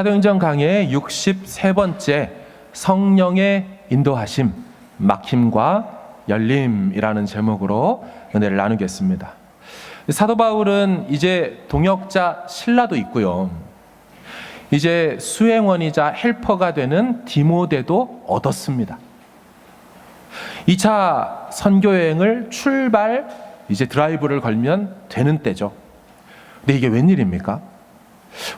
사도행전 강해의 63번째 성령의 인도하심, 막힘과 열림이라는 제목으로 은혜를 나누겠습니다. 사도 바울은 이제 동역자 실라도 있고요, 이제 수행원이자 헬퍼가 되는 디모데도 얻었습니다. 2차 선교여행을 출발, 이제 드라이브를 걸면 되는 때죠. 근데 이게 웬일입니까?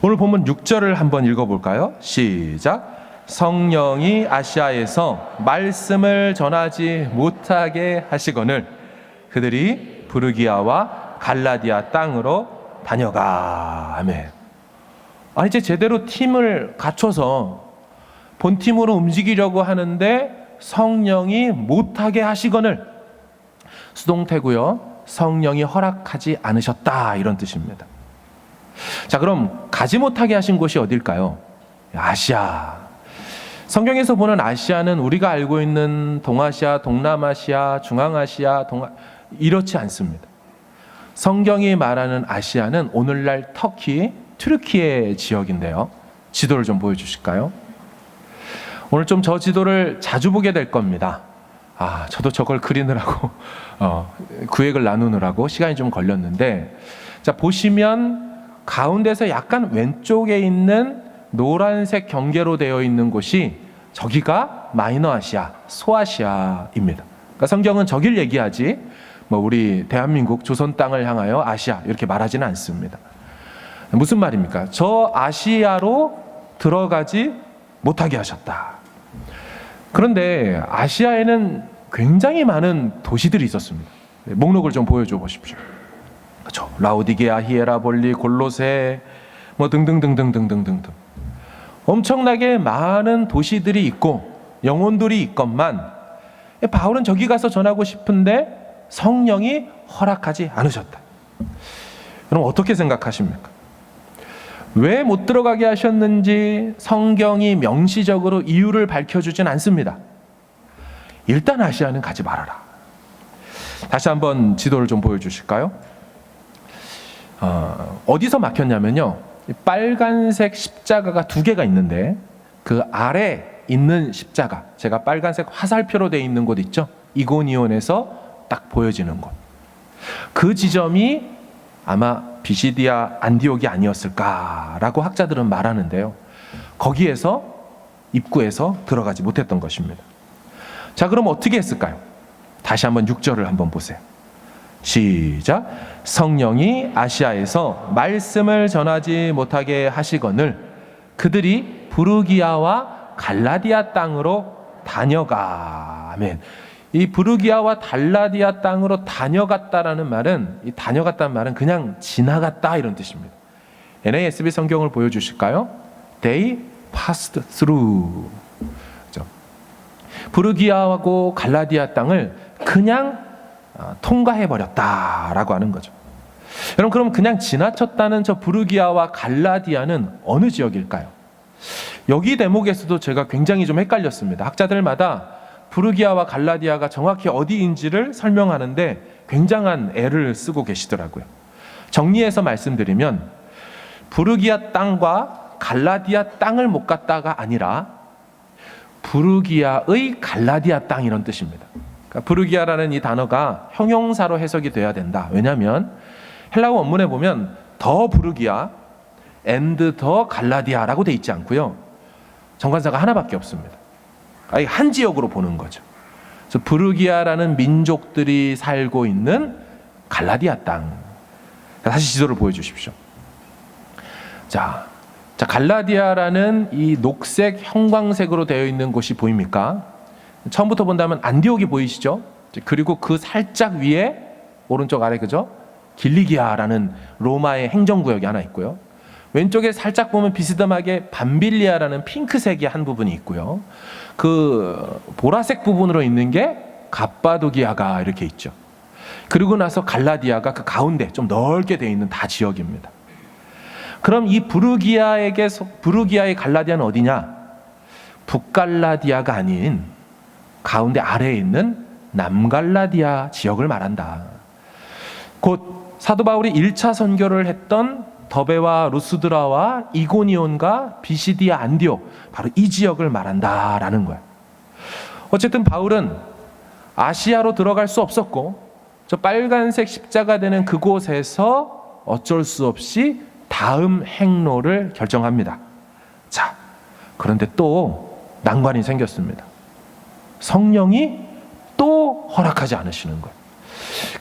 오늘 본문 6절을 한번 읽어볼까요? 시작. 성령이 아시아에서 말씀을 전하지 못하게 하시거늘 그들이 부르기아와 갈라디아 땅으로 다녀가. 아멘. 이제 제대로 팀을 갖춰서 본팀으로 움직이려고 하는데 성령이 못하게 하시거늘, 수동태고요, 성령이 허락하지 않으셨다, 이런 뜻입니다. 자, 그럼 가지 못하게 하신 곳이 어딜까요? 아시아. 성경에서 보는 아시아는 우리가 알고 있는 동아시아, 동남아시아, 중앙아시아, 이렇지 않습니다. 성경이 말하는 아시아는 오늘날 터키, 튀르키예 지역인데요. 지도를 좀 보여주실까요? 오늘 좀 저 지도를 자주 보게 될 겁니다. 저도 저걸 그리느라고 구획을 나누느라고 시간이 좀 걸렸는데, 자, 보시면 가운데서 약간 왼쪽에 있는 노란색 경계로 되어 있는 곳이 저기가 마이너 아시아, 소아시아입니다. 그러니까 성경은 저길 얘기하지 우리 대한민국 조선 땅을 향하여 아시아 이렇게 말하지는 않습니다. 무슨 말입니까? 저 아시아로 들어가지 못하게 하셨다. 그런데 아시아에는 굉장히 많은 도시들이 있었습니다. 목록을 좀 보여줘 보십시오. 그렇죠. 라오디게아, 히에라볼리, 골로새, 등등등등등등등등 엄청나게 많은 도시들이 있고 영혼들이 있건만 바울은 저기 가서 전하고 싶은데 성령이 허락하지 않으셨다. 그럼 어떻게 생각하십니까? 왜 못 들어가게 하셨는지 성경이 명시적으로 이유를 밝혀주진 않습니다. 일단 아시아는 가지 말아라. 다시 한번 지도를 좀 보여주실까요? 어디서 막혔냐면요, 빨간색 십자가가 두 개가 있는데 그 아래 있는 십자가, 제가 빨간색 화살표로 되어 있는 곳 있죠? 이고니온에서 딱 보여지는 곳, 그 지점이 아마 비시디아 안디옥이 아니었을까라고 학자들은 말하는데요, 거기에서 입구에서 들어가지 못했던 것입니다. 자, 그럼 어떻게 했을까요? 다시 한번 6절을 한번 보세요. 시작. 성령이 아시아에서 말씀을 전하지 못하게 하시거늘 그들이 부르기아와 갈라디아 땅으로 다녀가. 아멘. 이 부르기아와 갈라디아 땅으로 다녀갔다라는 말은, 이 다녀갔다는 말은 그냥 지나갔다, 이런 뜻입니다. NASB 성경을 보여주실까요? They passed through. 부르기아하고 갈라디아 땅을 그냥 통과해버렸다라고 하는 거죠. 여러분, 그럼 그냥 지나쳤다는 저 부르기아와 갈라디아는 어느 지역일까요? 여기 대목에서도 제가 굉장히 좀 헷갈렸습니다. 학자들마다 부르기아와 갈라디아가 정확히 어디인지를 설명하는데 굉장한 애를 쓰고 계시더라고요. 정리해서 말씀드리면 부르기아 땅과 갈라디아 땅을 못 갔다가 아니라 부르기아의 갈라디아 땅, 이런 뜻입니다. 그러니까 부르기아라는 이 단어가 형용사로 해석이 돼야 된다. 왜냐하면 헬라어 원문에 보면 더 부르기아 and 더 갈라디아라고 돼 있지 않고요, 정관사가 하나밖에 없습니다. 한 지역으로 보는 거죠. 그래서 부르기아라는 민족들이 살고 있는 갈라디아 땅. 다시 지도를 보여주십시오. 자, 갈라디아라는 이 녹색 형광색으로 되어 있는 곳이 보입니까? 처음부터 본다면 안디옥이 보이시죠? 그리고 그 살짝 위에 오른쪽 아래, 그죠? 길리기아라는 로마의 행정구역이 하나 있고요. 왼쪽에 살짝 보면 비스듬하게 밤빌리아라는 핑크색의 한 부분이 있고요. 그 보라색 부분으로 있는 게 갑바도기아가 이렇게 있죠. 그리고 나서 갈라디아가 그 가운데 좀 넓게 되어 있는 다 지역입니다. 그럼 이 부르기아의 갈라디아는 어디냐? 북갈라디아가 아닌 가운데 아래에 있는 남갈라디아 지역을 말한다. 곧 사도 바울이 1차 선교를 했던 더베와 루스드라와 이고니온과 비시디아 안디옥, 바로 이 지역을 말한다라는 거예요. 어쨌든 바울은 아시아로 들어갈 수 없었고 저 빨간색 십자가 되는 그곳에서 어쩔 수 없이 다음 행로를 결정합니다. 자, 그런데 또 난관이 생겼습니다. 성령이 또 허락하지 않으시는 거예요.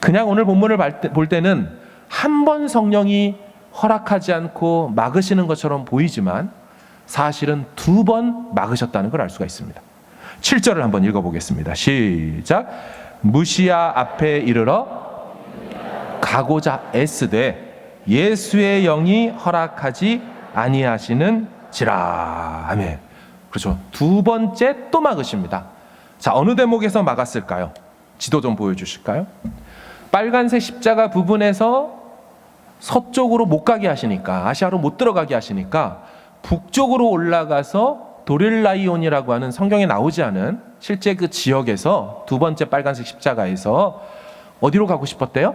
그냥 오늘 본문을 볼 때는 한 번 성령이 허락하지 않고 막으시는 것처럼 보이지만 사실은 2번 막으셨다는 걸 알 수가 있습니다. 7절을 한번 읽어보겠습니다. 시작. 무시아 앞에 이르러 가고자 애쓰되 예수의 영이 허락하지 아니하시는지라. 아멘. 그렇죠. 2번째 또 막으십니다. 자, 어느 대목에서 막았을까요? 지도 좀 보여주실까요? 빨간색 십자가 부분에서 서쪽으로 못 가게 하시니까, 아시아로 못 들어가게 하시니까 북쪽으로 올라가서 도릴라이온이라고 하는 성경에 나오지 않은 실제 그 지역에서 2번째 빨간색 십자가에서 어디로 가고 싶었대요?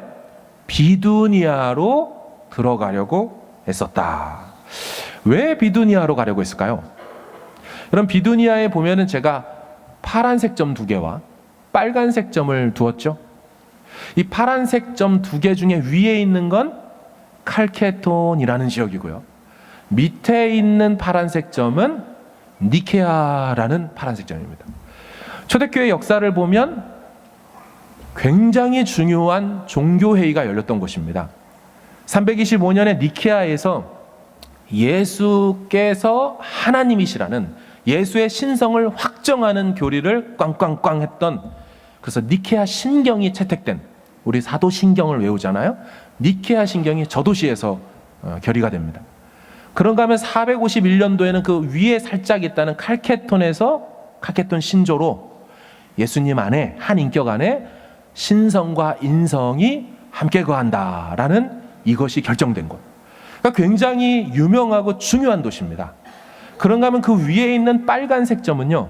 비두니아로 들어가려고 했었다. 왜 비두니아로 가려고 했을까요? 그럼 비두니아에 보면은 제가 파란색 점 2개와 빨간색 점을 두었죠. 이 파란색 점 2개 중에 위에 있는 건 칼케톤이라는 지역이고요. 밑에 있는 파란색 점은 니케아라는 파란색 점입니다. 초대교회 역사를 보면 굉장히 중요한 종교회의가 열렸던 곳입니다. 325년에 니케아에서 예수께서 하나님이시라는 예수의 신성을 확정하는 교리를 꽝꽝꽝 했던, 그래서 니케아 신경이 채택된, 우리 사도신경을 외우잖아요. 니케아 신경이 저 도시에서 결의가 됩니다. 그런가 하면 451년도에는 그 위에 살짝 있다는 칼케톤에서, 칼케톤 신조로 예수님 안에, 한 인격 안에 신성과 인성이 함께 거한다라는 이것이 결정된 곳. 그러니까 굉장히 유명하고 중요한 도시입니다. 그런가 하면 그 위에 있는 빨간색 점은요,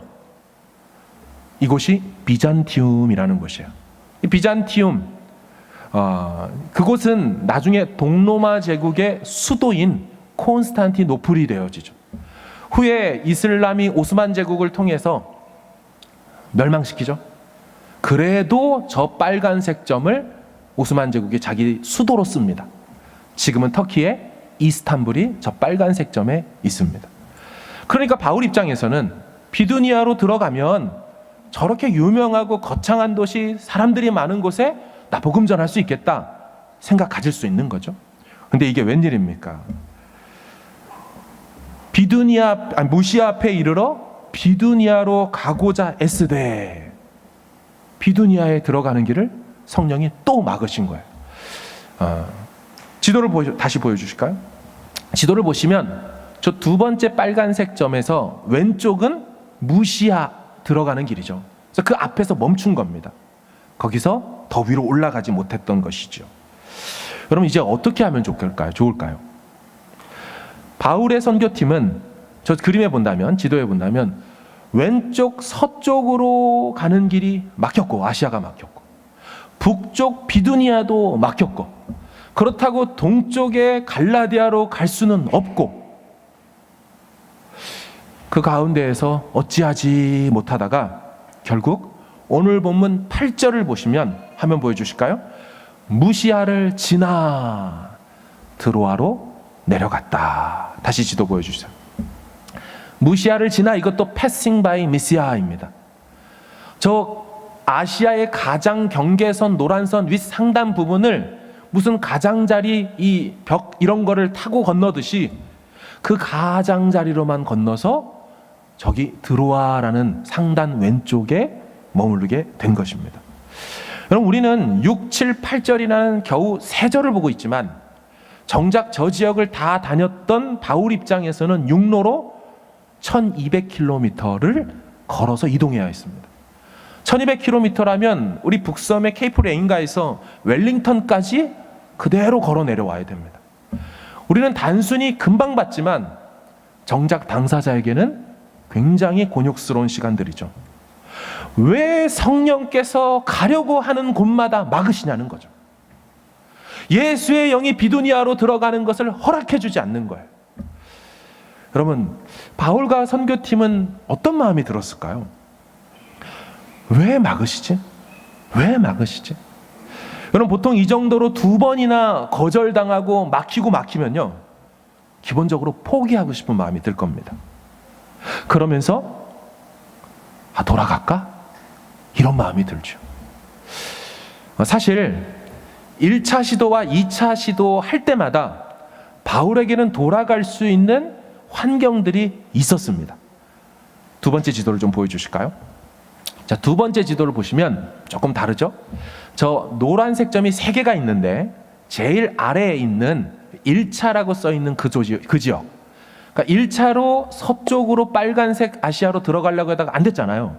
이곳이 비잔티움이라는 곳이에요. 이 비잔티움, 그곳은 나중에 동로마 제국의 수도인 콘스탄티노플이 되어지죠. 후에 이슬람이 오스만 제국을 통해서 멸망시키죠. 그래도 저 빨간색 점을 오스만 제국이 자기 수도로 씁니다. 지금은 터키의 이스탄불이 저 빨간색 점에 있습니다. 그러니까 바울 입장에서는 비두니아로 들어가면 저렇게 유명하고 거창한 도시, 사람들이 많은 곳에 나 복음 전할 수 있겠다 생각 가질 수 있는 거죠. 근데 이게 웬일입니까? 무시아 앞에 이르러 비두니아로 가고자 애쓰되, 비두니아에 들어가는 길을 성령이 또 막으신 거예요. 지도를 다시 보여주실까요? 지도를 보시면 저 2번째 빨간색 점에서 왼쪽은 무시아 들어가는 길이죠. 그래서 그 앞에서 멈춘 겁니다. 거기서 더 위로 올라가지 못했던 것이죠. 그럼 이제 어떻게 하면 좋을까요? 바울의 선교팀은 저 그림에 본다면, 지도에 본다면 왼쪽 서쪽으로 가는 길이 막혔고, 아시아가 막혔고, 북쪽 비두니아도 막혔고, 그렇다고 동쪽의 갈라디아로 갈 수는 없고, 그 가운데에서 어찌하지 못하다가 결국 오늘 본문 8절을 보시면, 화면 보여주실까요? 무시아를 지나 드로아로 내려갔다. 다시 지도 보여주세요. 무시아를 지나, 이것도 passing by 미시아입니다. 저 아시아의 가장 경계선, 노란선 윗 상단 부분을 무슨 가장자리, 이 벽 이런 거를 타고 건너듯이 그 가장자리로만 건너서 저기 드로아라는 상단 왼쪽에 머무르게 된 것입니다. 여러분, 우리는 6, 7, 8절이라는 겨우 3절을 보고 있지만 정작 저 지역을 다 다녔던 바울 입장에서는 육로로 1200km를 걸어서 이동해야 했습니다. 1200km라면 우리 북섬의 케이프 레인가에서 웰링턴까지 그대로 걸어 내려와야 됩니다. 우리는 단순히 금방 봤지만 정작 당사자에게는 굉장히 곤욕스러운 시간들이죠. 왜 성령께서 가려고 하는 곳마다 막으시냐는 거죠. 예수의 영이 비두니아로 들어가는 것을 허락해 주지 않는 거예요. 여러분, 바울과 선교팀은 어떤 마음이 들었을까요? 왜 막으시지? 왜 막으시지? 여러분, 보통 이 정도로 2번이나 거절당하고 막히면요, 기본적으로 포기하고 싶은 마음이 들 겁니다. 그러면서 돌아갈까? 이런 마음이 들죠. 사실 1차 시도와 2차 시도 할 때마다 바울에게는 돌아갈 수 있는 환경들이 있었습니다. 두 번째 지도를 좀 보여주실까요? 자, 두 번째 지도를 보시면 조금 다르죠? 저 노란색 점이 3개가 있는데 제일 아래에 있는 1차라고 써 있는 그 지역. 그러니까 1차로 서쪽으로 빨간색 아시아로 들어가려고 하다가 안 됐잖아요.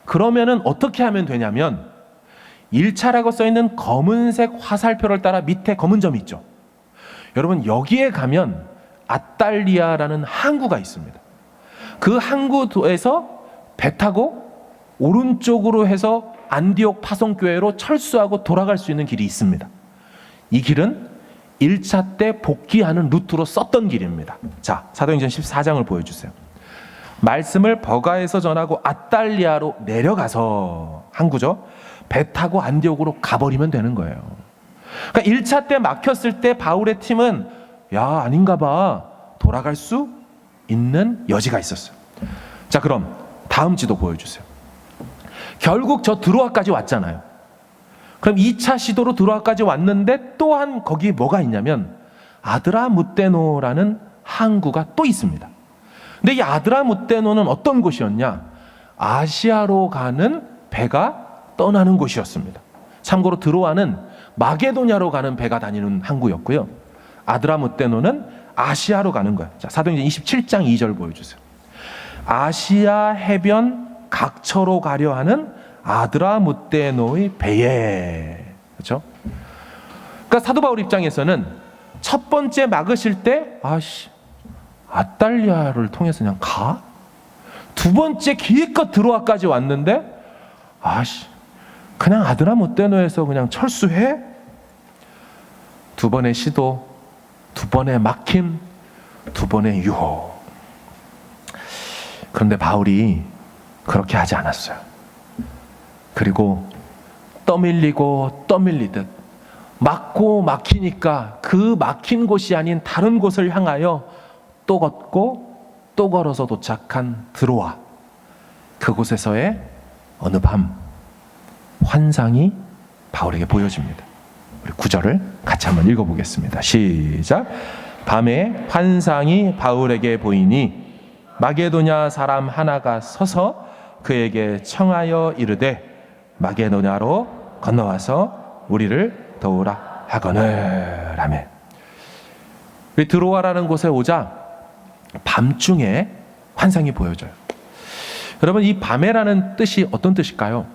그러면은 어떻게 하면 되냐면 1차라고 써 있는 검은색 화살표를 따라 밑에 검은 점이 있죠. 여러분, 여기에 가면 아탈리아라는 항구가 있습니다. 그 항구에서 배 타고 오른쪽으로 해서 안디옥 파송교회로 철수하고 돌아갈 수 있는 길이 있습니다. 이 길은 1차 때 복귀하는 루트로 썼던 길입니다. 자, 사도행전 14장을 보여주세요. 말씀을 버가에서 전하고 아탈리아로 내려가서, 항구죠, 배 타고 안디옥으로 가버리면 되는 거예요. 그러니까 1차 때 막혔을 때 바울의 팀은 아닌가 봐, 돌아갈 수 있는 여지가 있었어요. 자, 그럼 다음 지도 보여주세요. 결국 저 드로아까지 왔잖아요. 그럼 2차 시도로 드로아까지 왔는데 또한 거기에 뭐가 있냐면 아드라무테노라는 항구가 또 있습니다. 근데 이 아드라무테노는 어떤 곳이었냐? 아시아로 가는 배가 떠나는 곳이었습니다. 참고로 드로아는 마게도냐로 가는 배가 다니는 항구였고요. 아드라무테노는 아시아로 가는 거예요. 자, 사도행전 27장 2절 보여주세요. 아시아 해변 각처로 가려 하는 아드라무테노의 배에. 그렇죠? 그러니까 사도 바울 입장에서는 첫 번째 막으실 때 아탈리아를 통해서 그냥 가? 두 번째 기껏 드로아까지 왔는데 그냥 아드라무테노에서 그냥 철수해? 두 번의 시도, 두 번의 막힘, 두 번의 유혹. 그런데 바울이 그렇게 하지 않았어요. 그리고 떠밀리고 떠밀리듯 막고 막히니까 그 막힌 곳이 아닌 다른 곳을 향하여 또 걷고 또 걸어서 도착한 드로아. 그곳에서의 어느 밤 환상이 바울에게 보여집니다. 우리 9절을 같이 한번 읽어보겠습니다. 시작. 밤에 환상이 바울에게 보이니 마게도냐 사람 하나가 서서 그에게 청하여 이르되 마게도냐로 건너와서 우리를 도우라 하거늘. 아멘. 드로아라는 곳에 오자 밤중에 환상이 보여져요. 여러분, 이 밤에라는 뜻이 어떤 뜻일까요?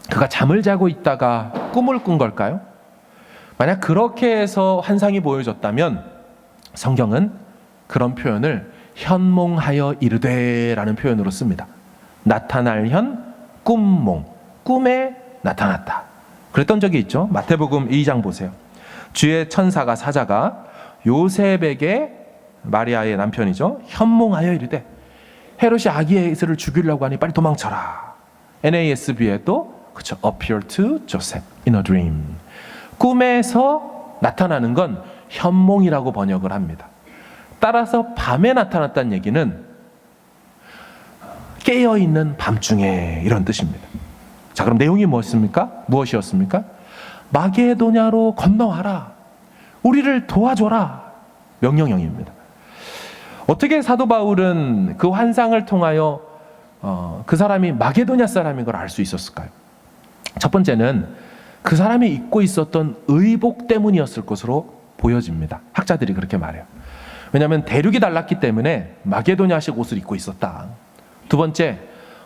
그가 잠을 자고 있다가 꿈을 꾼 걸까요? 만약 그렇게 해서 환상이 보여졌다면 성경은 그런 표현을 현몽하여 이르되라는 표현으로 씁니다. 나타날 현, 꿈몽, 꿈에 나타났다. 그랬던 적이 있죠. 마태복음 2장 보세요. 주의 천사가, 사자가 요셉에게, 마리아의 남편이죠, 현몽하여 이르되 헤롯이 아기 예수를 죽이려고 하니 빨리 도망쳐라. NASB에도 그렇죠, appear to Joseph in a dream. 꿈에서 나타나는 건 현몽이라고 번역을 합니다. 따라서 밤에 나타났다는 얘기는 깨어있는 밤중에, 이런 뜻입니다. 자, 그럼 내용이 무엇이었습니까? 마게도냐로 건너와라. 우리를 도와줘라. 명령형입니다. 어떻게 사도 바울은 그 환상을 통하여 그 사람이 마게도냐 사람인 걸 알 수 있었을까요? 첫 번째는 그 사람이 입고 있었던 의복 때문이었을 것으로 보여집니다. 학자들이 그렇게 말해요. 왜냐하면 대륙이 달랐기 때문에 마게도냐식 옷을 입고 있었다. 두 번째,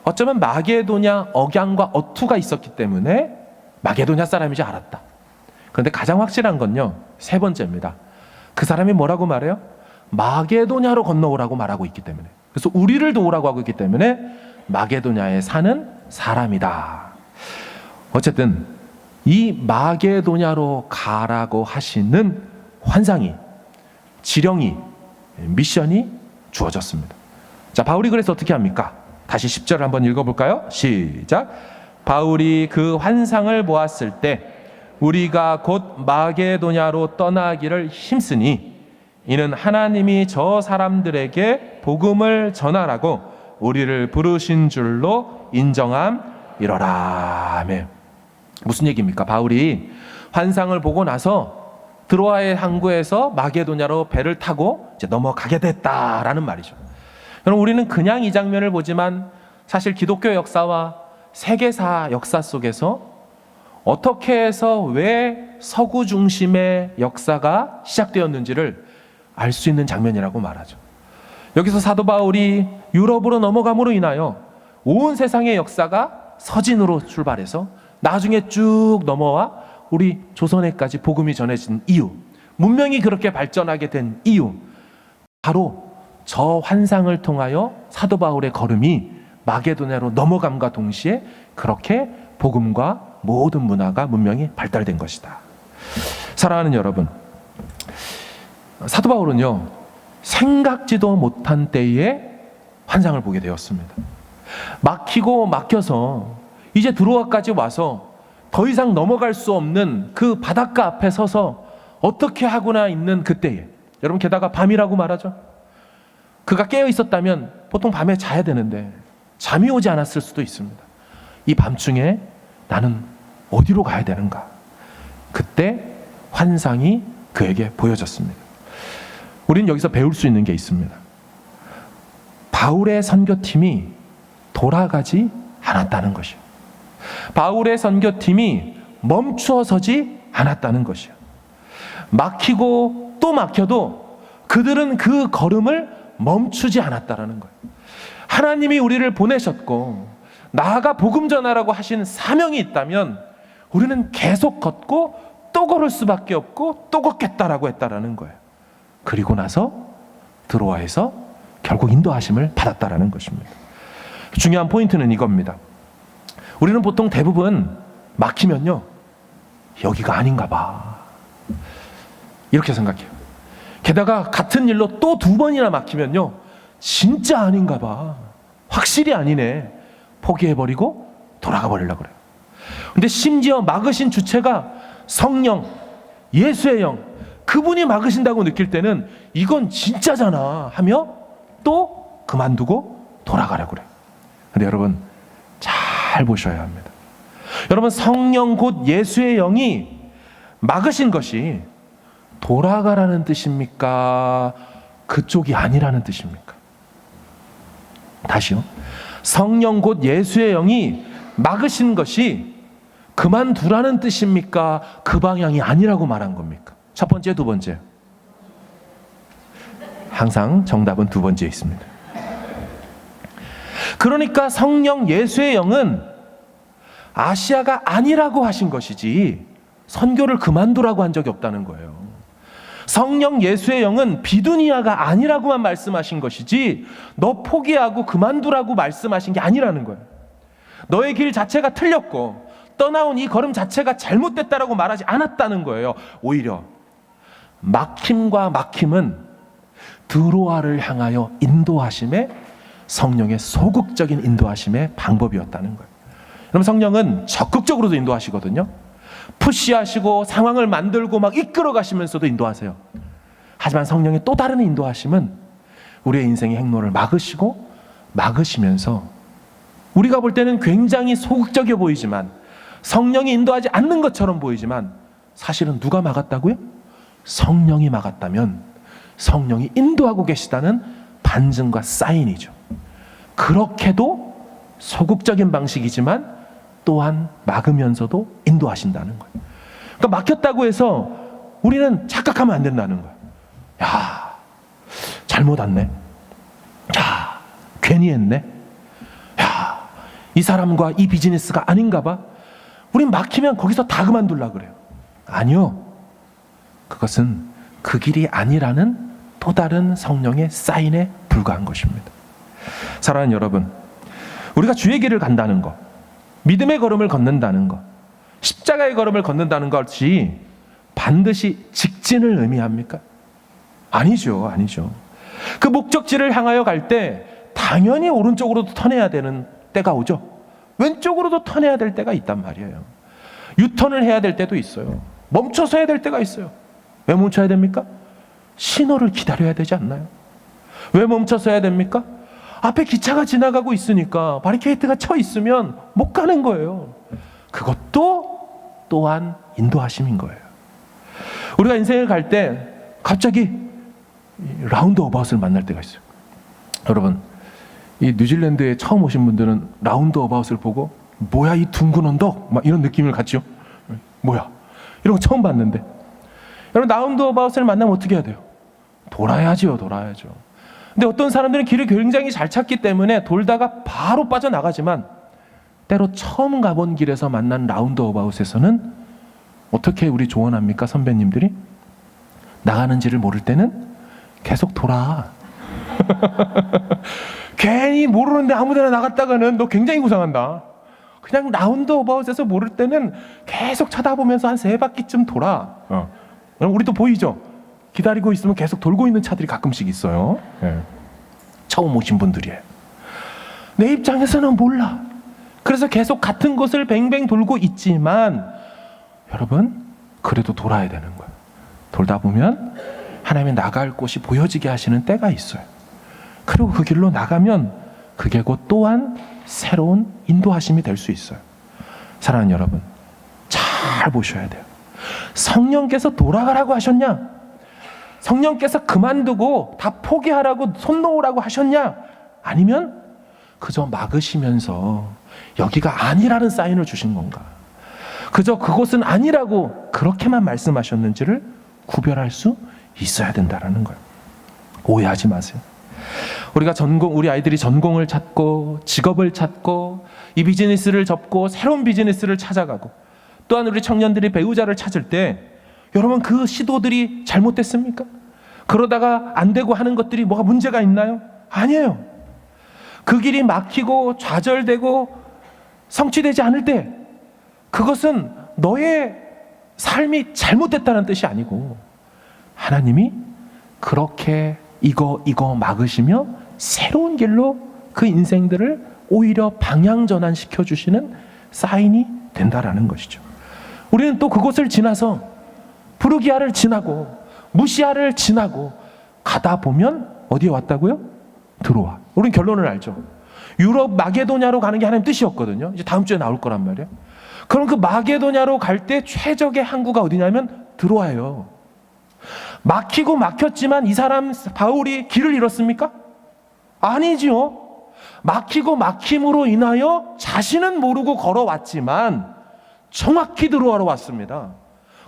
어쩌면 마게도냐 억양과 어투가 있었기 때문에 마게도냐 사람인지 알았다. 그런데 가장 확실한 건요, 세 번째입니다. 그 사람이 뭐라고 말해요? 마게도냐로 건너오라고 말하고 있기 때문에. 그래서 우리를 도우라고 하고 있기 때문에 마게도냐에 사는 사람이다. 어쨌든 이 마게도냐로 가라고 하시는 환상이, 지령이, 미션이 주어졌습니다. 자, 바울이 그래서 어떻게 합니까? 다시 10절을 한번 읽어볼까요? 시작. 바울이 그 환상을 보았을 때 우리가 곧 마게도냐로 떠나기를 힘쓰니 이는 하나님이 저 사람들에게 복음을 전하라고 우리를 부르신 줄로 인정함이로라. 아멘. 무슨 얘기입니까? 바울이 환상을 보고 나서 드로아의 항구에서 마게도냐로 배를 타고 이제 넘어가게 됐다라는 말이죠. 여러분, 우리는 그냥 이 장면을 보지만 사실 기독교 역사와 세계사 역사 속에서 어떻게 해서 왜 서구 중심의 역사가 시작되었는지를 알 수 있는 장면이라고 말하죠. 여기서 사도 바울이 유럽으로 넘어감으로 인하여 온 세상의 역사가 서진으로 출발해서 나중에 쭉 넘어와 우리 조선에까지 복음이 전해진 이유, 문명이 그렇게 발전하게 된 이유, 바로 저 환상을 통하여 사도 바울의 걸음이 마게도냐로 넘어감과 동시에 그렇게 복음과 모든 문화가 문명이 발달된 것이다. 사랑하는 여러분, 사도 바울은요, 생각지도 못한 때에 환상을 보게 되었습니다. 막히고 막혀서 이제 드로아까지 와서 더 이상 넘어갈 수 없는 그 바닷가 앞에 서서 어떻게 하고나 있는 그때에, 여러분, 게다가 밤이라고 말하죠. 그가 깨어 있었다면 보통 밤에 자야 되는데 잠이 오지 않았을 수도 있습니다. 이 밤중에 나는 어디로 가야 되는가? 그때 환상이 그에게 보여졌습니다. 우리는 여기서 배울 수 있는 게 있습니다. 바울의 선교팀이 돌아가지 않았다는 것이요. 바울의 선교팀이 멈추어서지 않았다는 것이요. 막히고 또 막혀도 그들은 그 걸음을 멈추지 않았다는 거예요. 하나님이 우리를 보내셨고 나아가 복음 전하라고 하신 사명이 있다면 우리는 계속 걷고 또 걸을 수밖에 없고 또 걷겠다라고 했다라는 거예요. 그리고 나서 드로아에서 결국 인도하심을 받았다라는 것입니다. 중요한 포인트는 이겁니다. 우리는 보통 대부분 막히면요, 여기가 아닌가 봐, 이렇게 생각해요. 게다가 같은 일로 또 2번이나 막히면요, 진짜 아닌가 봐, 확실히 아니네, 포기해버리고 돌아가 버리려고 그래요. 근데 심지어 막으신 주체가 성령, 예수의 영, 그분이 막으신다고 느낄 때는 이건 진짜잖아 하며 또 그만두고 돌아가려고 그래요. 근데 여러분, 잘 보셔야 합니다. 여러분, 성령 곧 예수의 영이 막으신 것이 돌아가라는 뜻입니까? 그쪽이 아니라는 뜻입니까? 다시요. 성령 곧 예수의 영이 막으신 것이 그만두라는 뜻입니까? 그 방향이 아니라고 말한 겁니까? 첫 번째, 두 번째. 항상 정답은 두 번째에 있습니다. 그러니까 성령 예수의 영은 아시아가 아니라고 하신 것이지 선교를 그만두라고 한 적이 없다는 거예요. 성령 예수의 영은 비두니아가 아니라고만 말씀하신 것이지 너 포기하고 그만두라고 말씀하신 게 아니라는 거예요. 너의 길 자체가 틀렸고 떠나온 이 걸음 자체가 잘못됐다라고 말하지 않았다는 거예요. 오히려 막힘과 막힘은 드로아를 향하여 인도하심의, 성령의 소극적인 인도하심의 방법이었다는 거예요. 여러분, 성령은 적극적으로도 인도하시거든요. 푸시하시고 상황을 만들고 막 이끌어 가시면서도 인도하세요. 하지만 성령의 또 다른 인도하심은 우리의 인생의 행로를 막으시면서 우리가 볼 때는 굉장히 소극적이어 보이지만, 성령이 인도하지 않는 것처럼 보이지만 사실은 누가 막았다고요? 성령이 막았다면 성령이 인도하고 계시다는 반증과 사인이죠. 그렇게도 소극적인 방식이지만 또한 막으면서도 인도하신다는 거예요. 그러니까 막혔다고 해서 우리는 착각하면 안 된다는 거예요. 야, 잘못 왔네. 야, 괜히 했네. 야, 이 사람과 이 비즈니스가 아닌가 봐. 우린 막히면 거기서 다 그만두려고 그래요. 아니요. 그것은 그 길이 아니라는 또 다른 성령의 사인에 불과한 것입니다. 사랑하는 여러분, 우리가 주의 길을 간다는 것, 믿음의 걸음을 걷는다는 것, 십자가의 걸음을 걷는다는 것이 반드시 직진을 의미합니까? 아니죠. 아니죠. 그 목적지를 향하여 갈 때 당연히 오른쪽으로도 턴해야 되는 때가 오죠. 왼쪽으로도 턴해야 될 때가 있단 말이에요. 유턴을 해야 될 때도 있어요. 멈춰서 해야 될 때가 있어요. 왜 멈춰야 됩니까? 신호를 기다려야 되지 않나요? 왜 멈춰서 해야 됩니까? 앞에 기차가 지나가고 있으니까 바리케이트가 쳐 있으면 못 가는 거예요. 그것도 또한 인도하심인 거예요. 우리가 인생을 갈 때 갑자기 라운드 어바웃을 만날 때가 있어요. 여러분, 이 뉴질랜드에 처음 오신 분들은 라운드 어바웃을 보고 뭐야 이 둥근 언덕? 막 이런 느낌을 갖죠. 뭐야? 이런 거 처음 봤는데, 여러분 라운드 어바웃을 만나면 어떻게 해야 돼요? 돌아야죠. 근데 어떤 사람들은 길을 굉장히 잘 찾기 때문에 돌다가 바로 빠져나가지만, 때로 처음 가본 길에서 만난 라운드 어바웃에서는 어떻게 우리 조언합니까? 선배님들이 나가는지를 모를 때는 계속 돌아. 괜히 모르는데 아무데나 나갔다가는 너 굉장히 고생한다. 그냥 라운드 어바웃에서 모를 때는 계속 쳐다보면서 한 3바퀴쯤 돌아. 우리도 보이죠? 기다리고 있으면 계속 돌고 있는 차들이 가끔씩 있어요. 처음 오신 분들이에요. 내 입장에서는 몰라. 그래서 계속 같은 곳을 뱅뱅 돌고 있지만, 여러분 그래도 돌아야 되는 거예요. 돌다 보면 하나님이 나갈 곳이 보여지게 하시는 때가 있어요. 그리고 그 길로 나가면 그게 곧 또한 새로운 인도하심이 될 수 있어요. 사랑하는 여러분, 잘 보셔야 돼요. 성령께서 돌아가라고 하셨냐? 성령께서 그만두고 다 포기하라고, 손 놓으라고 하셨냐? 아니면 그저 막으시면서 여기가 아니라는 사인을 주신 건가? 그저 그곳은 아니라고 그렇게만 말씀하셨는지를 구별할 수 있어야 된다는 거예요. 오해하지 마세요. 우리 아이들이 전공을 찾고 직업을 찾고 이 비즈니스를 접고 새로운 비즈니스를 찾아가고, 또한 우리 청년들이 배우자를 찾을 때, 여러분 그 시도들이 잘못됐습니까? 그러다가 안 되고 하는 것들이 뭐가 문제가 있나요? 아니에요. 그 길이 막히고 좌절되고 성취되지 않을 때 그것은 너의 삶이 잘못됐다는 뜻이 아니고, 하나님이 그렇게 이거 막으시며 새로운 길로 그 인생들을 오히려 방향 전환시켜 주시는 사인이 된다라는 것이죠. 우리는 또 그곳을 지나서 부르기아를 지나고 무시아를 지나고 가다 보면 어디에 왔다고요? 드로아. 우리는 결론을 알죠. 유럽 마게도냐로 가는 게 하나님 뜻이었거든요. 이제 다음 주에 나올 거란 말이에요. 그럼 그 마게도냐로 갈 때 최적의 항구가 어디냐면 드로아예요. 막히고 막혔지만 이 사람 바울이 길을 잃었습니까? 아니지요. 막히고 막힘으로 인하여 자신은 모르고 걸어왔지만 정확히 드로아로 왔습니다.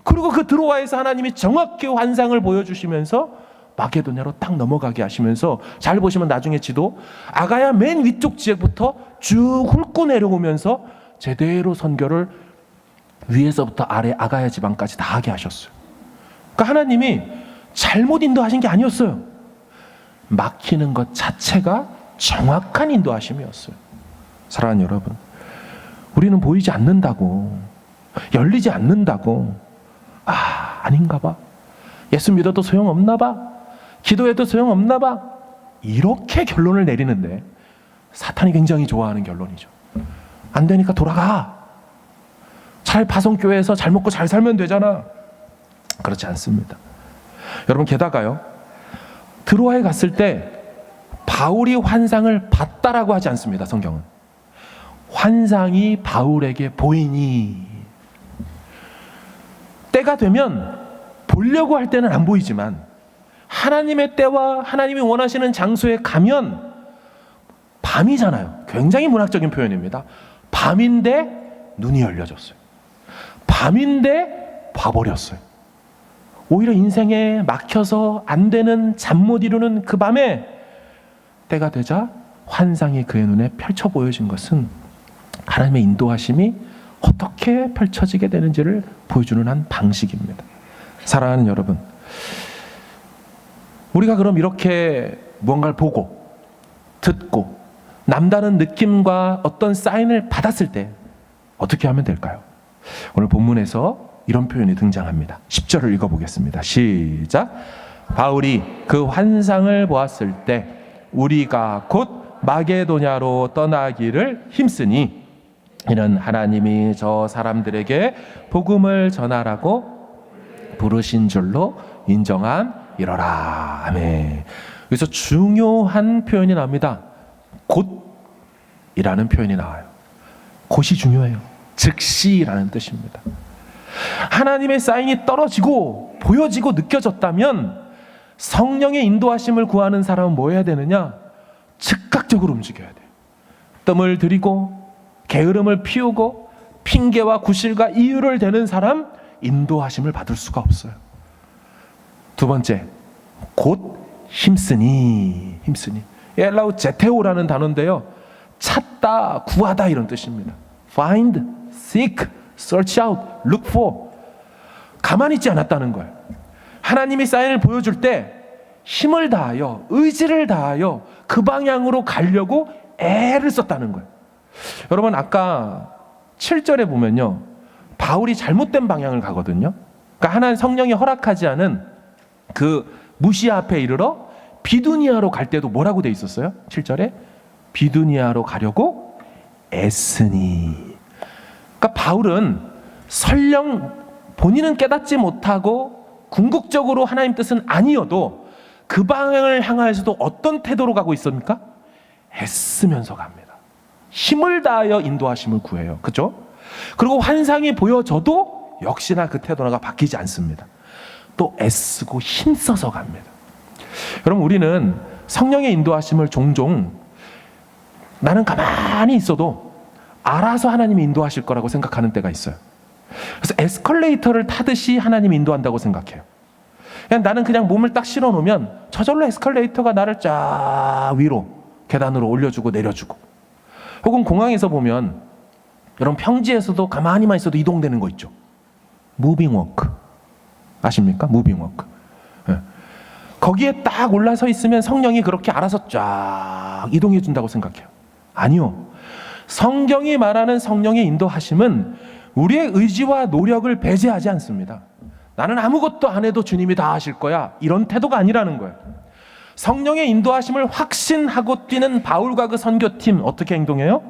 그리고 그 드로아에서 하나님이 정확히 환상을 보여주시면서 마게도냐로 딱 넘어가게 하시면서, 잘 보시면 나중에 지도 아가야 맨 위쪽 지역부터 쭉 훑고 내려오면서 제대로 선교를 위에서부터 아래 아가야 지방까지 다 하게 하셨어요. 그러니까 하나님이 잘못 인도하신 게 아니었어요. 막히는 것 자체가 정확한 인도하심이었어요. 사랑하는 여러분, 우리는 보이지 않는다고, 열리지 않는다고, 아닌가 봐, 예수 믿어도 소용없나 봐, 기도해도 소용없나 봐, 이렇게 결론을 내리는데 사탄이 굉장히 좋아하는 결론이죠. 안 되니까 돌아가. 잘 파송교회에서 잘 먹고 잘 살면 되잖아. 그렇지 않습니다. 여러분, 게다가요, 드로아에 갔을 때 바울이 환상을 봤다라고 하지 않습니다. 성경은 환상이 바울에게 보이니, 때가 되면 보려고 할 때는 안 보이지만 하나님의 때와 하나님이 원하시는 장소에 가면, 밤이잖아요. 굉장히 문학적인 표현입니다. 밤인데 눈이 열려졌어요. 밤인데 봐버렸어요. 오히려 인생에 막혀서 안 되는, 잠 못 이루는 그 밤에 때가 되자 환상이 그의 눈에 펼쳐 보여진 것은 하나님의 인도하심이 어떻게 펼쳐지게 되는지를 보여주는 한 방식입니다. 사랑하는 여러분, 우리가 그럼 이렇게 무언가를 보고 듣고 남다른 느낌과 어떤 사인을 받았을 때 어떻게 하면 될까요? 오늘 본문에서 이런 표현이 등장합니다. 10절을 읽어보겠습니다. 시작. 바울이 그 환상을 보았을 때 우리가 곧 마게도냐로 떠나기를 힘쓰니 이는 하나님이 저 사람들에게 복음을 전하라고 부르신 줄로 인정함이러라. 아멘. 여기서 중요한 표현이 나옵니다. 곧이라는 표현이 나와요. 곧이 중요해요. 즉시라는 뜻입니다. 하나님의 사인이 떨어지고 보여지고 느껴졌다면 성령의 인도하심을 구하는 사람은 뭐 해야 되느냐? 즉각적으로 움직여야 돼요. 뜸을 들이고 게으름을 피우고 핑계와 구실과 이유를 대는 사람 인도하심을 받을 수가 없어요. 두 번째, 곧 힘쓰니. 엘라우 제테오라는 단어인데요, 찾다, 구하다 이런 뜻입니다. Find, seek, search out, look for. 가만히 있지 않았다는 거예요. 하나님이 사인을 보여줄 때 힘을 다하여, 의지를 다하여 그 방향으로 가려고 애를 썼다는 거예요. 여러분, 아까 7절에 보면요, 바울이 잘못된 방향을 가거든요. 그러니까 하나님 성령이 허락하지 않은 그 무시아 앞에 이르러 비두니아로 갈 때도 뭐라고 돼 있었어요? 7절에 비두니아로 가려고 애쓰니. 그러니까 바울은 설령 본인은 깨닫지 못하고 궁극적으로 하나님 뜻은 아니어도 그 방향을 향하여서도 어떤 태도로 가고 있습니까? 애쓰면서 갑니다. 힘을 다하여 인도하심을 구해요. 그렇죠? 그리고 환상이 보여져도 역시나 그 태도가 바뀌지 않습니다. 또 애쓰고 힘써서 갑니다. 여러분, 우리는 성령의 인도하심을 종종 나는 가만히 있어도 알아서 하나님이 인도하실 거라고 생각하는 때가 있어요. 그래서 에스컬레이터를 타듯이 하나님이 인도한다고 생각해요. 나는 그냥 몸을 딱 실어 놓으면 저절로 에스컬레이터가 나를 쫙 위로 계단으로 올려주고 내려주고, 혹은 공항에서 보면 여러분 평지에서도 가만히만 있어도 이동되는 거 있죠. 무빙 워크 아십니까? 무빙 워크. 네. 거기에 딱 올라서 있으면 성령이 그렇게 알아서 쫙 이동해 준다고 생각해요. 아니요. 성경이 말하는 성령의 인도하심은 우리의 의지와 노력을 배제하지 않습니다. 나는 아무것도 안 해도 주님이 다 하실 거야, 이런 태도가 아니라는 거예요. 성령의 인도하심을 확신하고 뛰는 바울과 그 선교팀 어떻게 행동해요?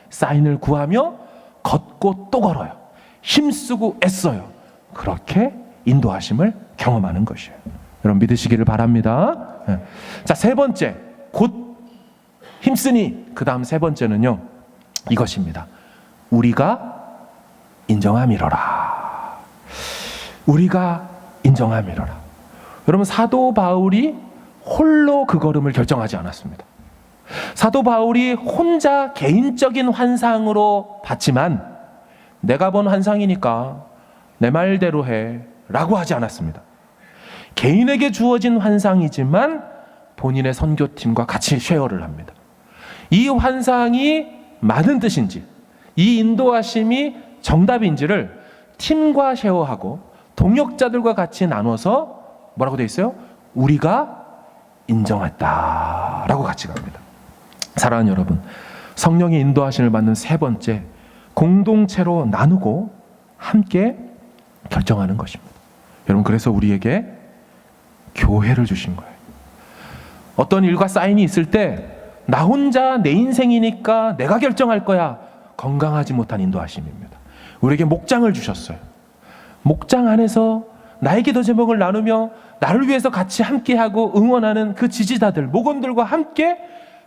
사인을 구하며 걷고 또 걸어요. 힘쓰고 애써요. 그렇게 인도하심을 경험하는 것이에요. 여러분 믿으시기를 바랍니다. 자, 세 번째, 곧 힘쓰니. 그 다음 세 번째는요, 이것입니다. 우리가 인정함이로라. 우리가 인정함이로라. 여러분, 사도 바울이 홀로 그 걸음을 결정하지 않았습니다. 사도 바울이 혼자 개인적인 환상으로 봤지만 내가 본 환상이니까 내 말대로 해 라고 하지 않았습니다. 개인에게 주어진 환상이지만 본인의 선교팀과 같이 쉐어를 합니다. 이 환상이 맞는 뜻인지, 이 인도하심이 정답인지를 팀과 쉐어하고 동역자들과 같이 나눠서 뭐라고 되어 있어요? 우리가 인정했다라고 같이 갑니다. 사랑하는 여러분, 성령의 인도하심을 받는 세 번째, 공동체로 나누고 함께 결정하는 것입니다. 여러분, 그래서 우리에게 교회를 주신 거예요. 어떤 일과 사인이 있을 때 나 혼자 내 인생이니까 내가 결정할 거야, 건강하지 못한 인도하심입니다. 우리에게 목장을 주셨어요. 목장 안에서 나의 기도 제목을 나누며 나를 위해서 같이 함께하고 응원하는 그 지지자들, 목원들과 함께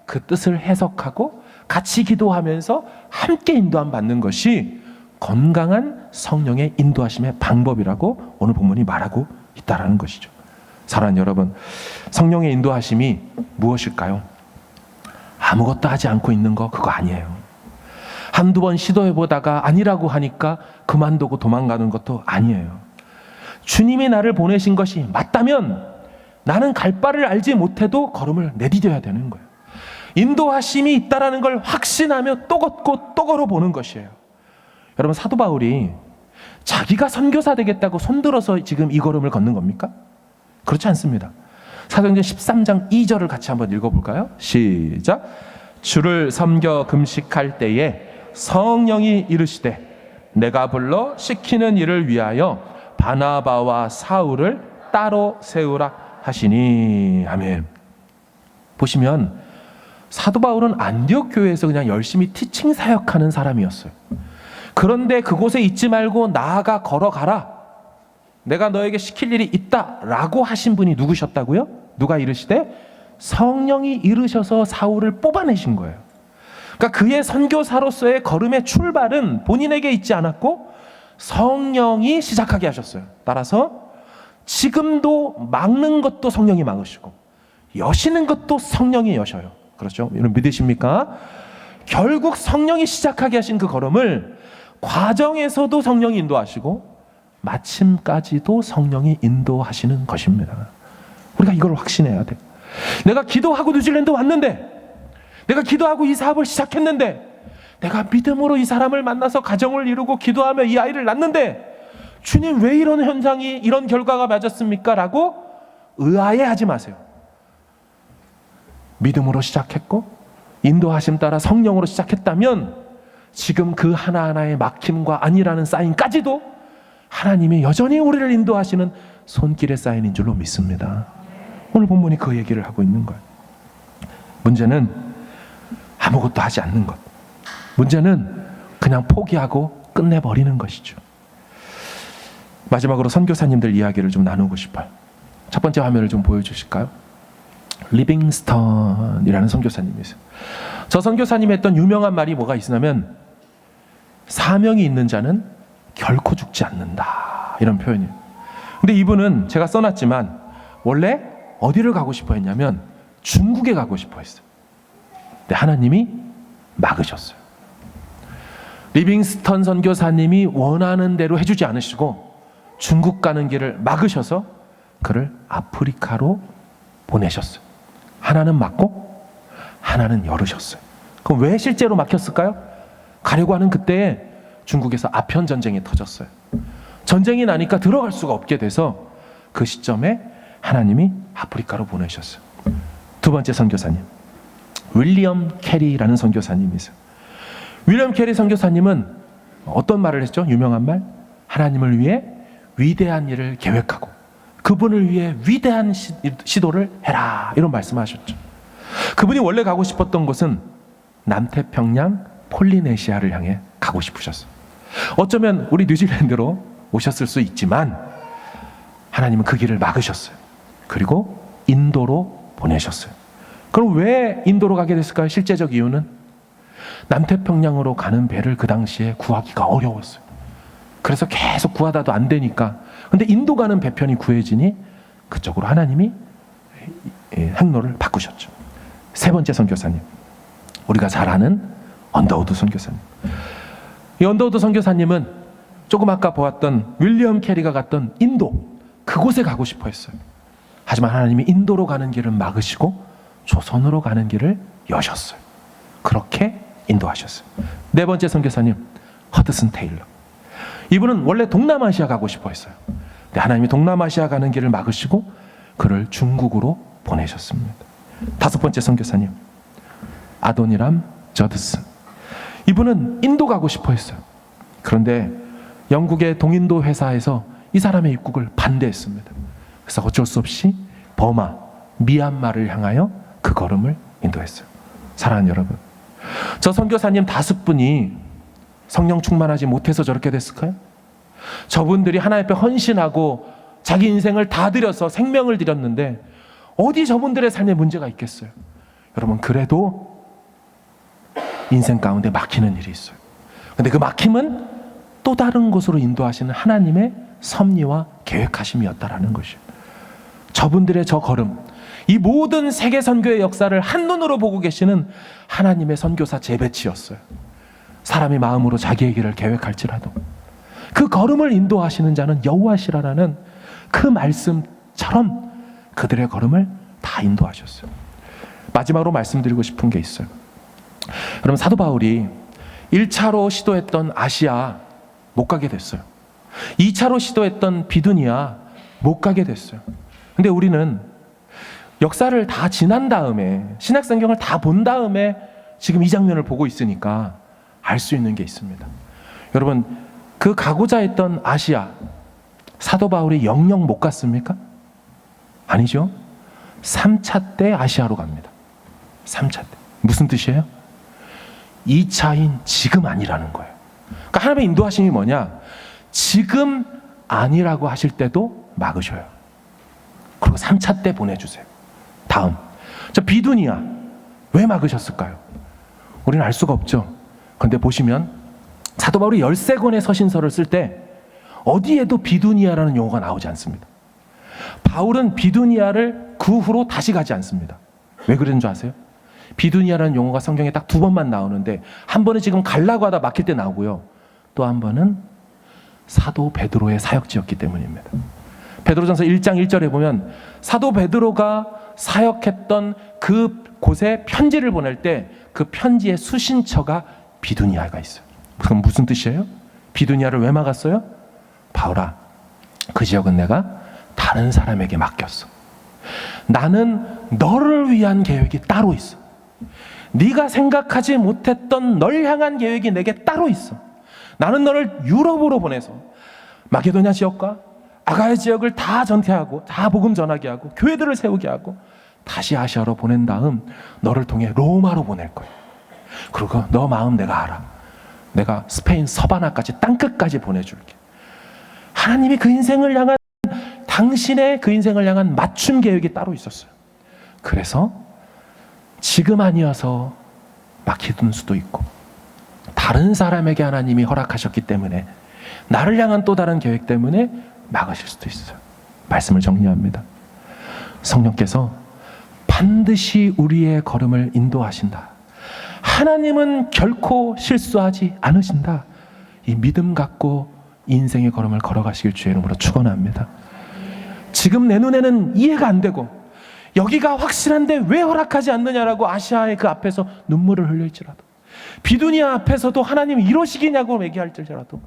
그 뜻을 해석하고 같이 기도하면서 함께 인도함 받는 것이 건강한 성령의 인도하심의 방법이라고 오늘 본문이 말하고 있다는 것이죠. 사랑하는 여러분, 성령의 인도하심이 무엇일까요? 아무것도 하지 않고 있는 거, 그거 아니에요. 한두 번 시도해보다가 아니라고 하니까 그만두고 도망가는 것도 아니에요. 주님이 나를 보내신 것이 맞다면 나는 갈 바를 알지 못해도 걸음을 내디뎌야 되는 거예요. 인도하심이 있다라는 걸 확신하며 또 걷고 또 걸어보는 것이에요. 여러분, 사도 바울이 자기가 선교사 되겠다고 손들어서 지금 이 걸음을 걷는 겁니까? 그렇지 않습니다. 사도행전 13장 2절을 같이 한번 읽어볼까요? 시작. 주를 섬겨 금식할 때에 성령이 이르시되 내가 불러 시키는 일을 위하여 바나바와 사울을 따로 세우라 하시니. 아멘. 보시면 사도 바울은 안디옥 교회에서 그냥 열심히 티칭 사역하는 사람이었어요. 그런데 그곳에 있지 말고 나아가 걸어가라. 내가 너에게 시킬 일이 있다라고 하신 분이 누구셨다고요? 누가 이르시되 성령이 이르셔서 사울을 뽑아내신 거예요. 그러니까 그의 선교사로서의 걸음의 출발은 본인에게 있지 않았고 성령이 시작하게 하셨어요. 따라서 지금도 막는 것도 성령이 막으시고 여시는 것도 성령이 여셔요. 그렇죠? 여러분 믿으십니까? 결국 성령이 시작하게 하신 그 걸음을 과정에서도 성령이 인도하시고 마침까지도 성령이 인도하시는 것입니다. 우리가 이걸 확신해야 돼요. 내가 기도하고 뉴질랜드 왔는데, 내가 기도하고 이 사업을 시작했는데, 내가 믿음으로 이 사람을 만나서 가정을 이루고 기도하며 이 아이를 낳는데 주님 왜 이런 현상이, 이런 결과가 맞았습니까? 라고 의아해하지 마세요. 믿음으로 시작했고 인도하심 따라 성령으로 시작했다면 지금 그 하나하나의 막힘과 아니라는 사인까지도 하나님이 여전히 우리를 인도하시는 손길의 사인인 줄로 믿습니다. 오늘 본문이 그 얘기를 하고 있는 거예요. 문제는 아무것도 하지 않는 것. 문제는 그냥 포기하고 끝내버리는 것이죠. 마지막으로 선교사님들 이야기를 좀 나누고 싶어요. 첫 번째 화면을 좀 보여주실까요? 리빙스턴이라는 선교사님이 있어요. 저 선교사님이 했던 유명한 말이 뭐가 있냐면 사명이 있는 자는 결코 죽지 않는다, 이런 표현이에요. 근데 이분은 제가 써놨지만 원래 어디를 가고 싶어 했냐면 중국에 가고 싶어 했어요. 근데 하나님이 막으셨어요. 리빙스턴 선교사님이 원하는 대로 해주지 않으시고 중국 가는 길을 막으셔서 그를 아프리카로 보내셨어요. 하나는 막고 하나는 열으셨어요. 그럼 왜 실제로 막혔을까요? 가려고 하는 그때에 중국에서 아편 전쟁이 터졌어요. 전쟁이 나니까 들어갈 수가 없게 돼서 그 시점에 하나님이 아프리카로 보내셨어요. 두 번째 선교사님, 윌리엄 캐리라는 선교사님이 있어요. 윌리엄 캐리 선교사님은 어떤 말을 했죠? 유명한 말, 하나님을 위해 위대한 일을 계획하고 그분을 위해 위대한 시도를 해라, 이런 말씀하셨죠. 그분이 원래 가고 싶었던 곳은 남태평양 폴리네시아를 향해 가고 싶으셨어요. 어쩌면 우리 뉴질랜드로 오셨을 수 있지만 하나님은 그 길을 막으셨어요. 그리고 인도로 보내셨어요. 그럼 왜 인도로 가게 됐을까요? 실제적 이유는 남태평양으로 가는 배를 그 당시에 구하기가 어려웠어요. 그래서 계속 구하다도 안 되니까, 근데 인도 가는 배편이 구해지니 그쪽으로 하나님이 행로를 바꾸셨죠. 세 번째 선교사님, 우리가 잘 아는 언더우드 선교사님. 이 언더우드 선교사님은 조금 아까 보았던 윌리엄 캐리가 갔던 인도, 그곳에 가고 싶어 했어요. 하지만 하나님이 인도로 가는 길을 막으시고 조선으로 가는 길을 여셨어요. 그렇게 인도하셨어요. 네 번째 선교사님, 허드슨 테일러. 이분은 원래 동남아시아 가고 싶어 했어요. 근데 하나님이 동남아시아 가는 길을 막으시고 그를 중국으로 보내셨습니다. 다섯 번째 선교사님, 아도니람 저드슨. 이분은 인도 가고 싶어 했어요. 그런데 영국의 동인도 회사에서 이 사람의 입국을 반대했습니다. 그래서 어쩔 수 없이 버마, 미얀마를 향하여 그 걸음을 인도했어요. 사랑하는 여러분, 저 선교사님 5분이 성령 충만하지 못해서 저렇게 됐을까요? 저분들이 하나님 앞에 헌신하고 자기 인생을 다 드려서 생명을 드렸는데 어디 저분들의 삶에 문제가 있겠어요? 여러분, 그래도 인생 가운데 막히는 일이 있어요. 근데 그 막힘은 또 다른 곳으로 인도하시는 하나님의 섭리와 계획하심이었다라는 것이에요. 저분들의 저 걸음, 이 모든 세계 선교의 역사를 한눈으로 보고 계시는 하나님의 선교사 재배치였어요. 사람이 마음으로 자기의 길을 계획할지라도 그 걸음을 인도하시는 자는 여호와시라라는 그 말씀처럼 그들의 걸음을 다 인도하셨어요. 마지막으로 말씀드리고 싶은 게 있어요. 여러분, 사도 바울이 1차로 시도했던 아시아 못 가게 됐어요. 2차로 시도했던 비두니아 못 가게 됐어요. 근데 우리는 역사를 다 지난 다음에, 신약성경을 다 본 다음에 지금 이 장면을 보고 있으니까 알 수 있는 게 있습니다. 여러분, 그 가고자 했던 아시아, 사도 바울이 영영 못 갔습니까? 아니죠. 3차 때 아시아로 갑니다. 3차 때. 무슨 뜻이에요? 2차인 지금 아니라는 거예요. 그러니까 하나님의 인도하심이 뭐냐? 지금 아니라고 하실 때도 막으셔요. 그리고 3차 때 보내주세요. 다음, 저 비두니아 왜 막으셨을까요? 우리는 알 수가 없죠. 그런데 보시면 사도 바울이 13권의 서신서를 쓸 때 어디에도 비두니아라는 용어가 나오지 않습니다. 바울은 비두니아를 그 후로 다시 가지 않습니다. 왜 그러는 줄 아세요? 비두니아라는 용어가 성경에 딱 2번만 나오는데, 한 번은 지금 가려고 하다 막힐 때 나오고요, 또 한 번은 사도 베드로의 사역지였기 때문입니다. 베드로전서 1장 1절에 보면 사도 베드로가 사역했던 그 곳에 편지를 보낼 때 그 편지의 수신처가 비두니아가 있어요. 그럼 무슨 뜻이에요? 비두니아를 왜 막았어요? 바울아, 그 지역은 내가 다른 사람에게 맡겼어. 나는 너를 위한 계획이 따로 있어. 네가 생각하지 못했던 널 향한 계획이 내게 따로 있어. 나는 너를 유럽으로 보내서 마게도냐 지역과 아가야 지역을 다 전퇴하고 다 복음 전하게 하고 교회들을 세우게 하고 다시 아시아로 보낸 다음 너를 통해 로마로 보낼 거야. 그리고 너 마음 내가 알아. 내가 스페인 서바나까지 땅끝까지 보내줄게. 하나님이 그 인생을 향한, 당신의 그 인생을 향한 맞춤 계획이 따로 있었어요. 그래서 지금 아니어서 막히는 수도 있고, 다른 사람에게 하나님이 허락하셨기 때문에, 나를 향한 또 다른 계획 때문에 막으실 수도 있어요. 말씀을 정리합니다. 성령께서 반드시 우리의 걸음을 인도하신다. 하나님은 결코 실수하지 않으신다. 이 믿음 갖고 인생의 걸음을 걸어가시길 주의 이름으로 축원합니다. 지금 내 눈에는 이해가 안 되고 여기가 확실한데 왜 허락하지 않느냐라고 아시아의 그 앞에서 눈물을 흘릴지라도, 비두니아 앞에서도 하나님이 이러시기냐고 얘기할지라도,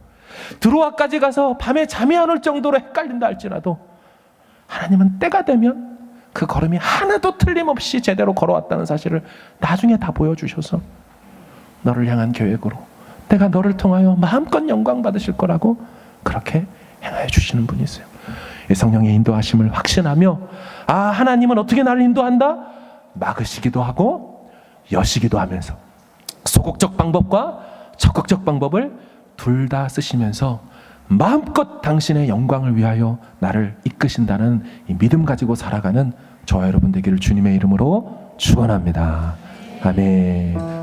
드로아까지 가서 밤에 잠이 안 올 정도로 헷갈린다 할지라도, 하나님은 때가 되면 그 걸음이 하나도 틀림없이 제대로 걸어왔다는 사실을 나중에 다 보여주셔서 너를 향한 계획으로 내가 너를 통하여 마음껏 영광 받으실 거라고 그렇게 행하여 주시는 분이세요. 성령의 인도하심을 확신하며, 아, 하나님은 어떻게 나를 인도한다? 막으시기도 하고 여시기도 하면서 소극적 방법과 적극적 방법을 둘 다 쓰시면서 마음껏 당신의 영광을 위하여 나를 이끄신다는 이 믿음 가지고 살아가는 저와 여러분 되기를 주님의 이름으로 축원합니다. 아멘.